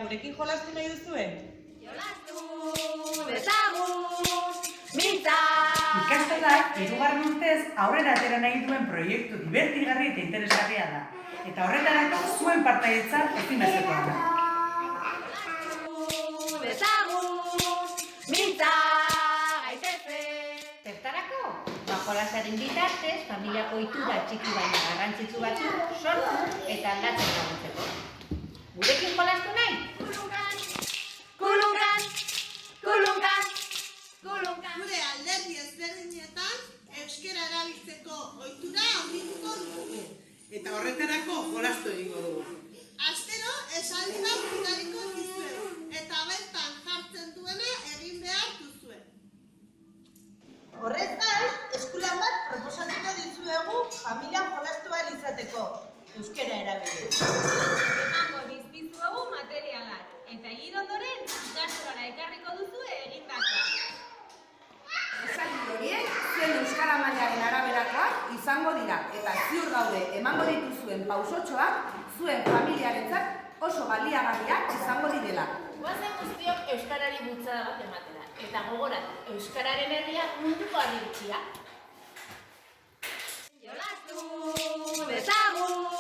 gurekin jolastu nahi duzue? Jolastu, dezagun, mintza! Ikastolak hirugarren urtez aurrera atera nahi duen proiektu divertigarri eta interesgarria da. Eta horretarako zuen partaidetza ezinbestekoa da. Jolastu, dezagun, mintza! Gaitezen! Zertarako? Jolasaren bitartez, familiako ohitura txiki baina garrantzitsu batzuk sortu eta aldatzen laguntzeko. Gurekin jolastu nahi? Kulunkan! Kulunkan! Kulunkan! Kulunkan! Gure alderdi ezberdinetan euskara erabiltzeko ohitura handituko dugu. Eta horretarako jolastu egingo dugu. Astero esaldi bat bidaliko dizuegu eta bertan jartzen duena egin behar duzue. Horrez gain, eskulan bat proposatuko dizuegu familian jolastu ahal izateko euskara erabiliz. Emango dizkizuegu materialak, eta egin ondoren ikastolara ekarriko duzue egindakoa. Esaldi horiek zuen euskara mailaren araberakoak izango dira eta ziur gaude emango dituzuen pausotxoak zuen familiarentzat oso baliagarriak izango direla. Goazen guztiok euskarari bultzada bat ematera, eta gogorat, euskararen herria munduko harri bitxia. Jolastu, dezagun!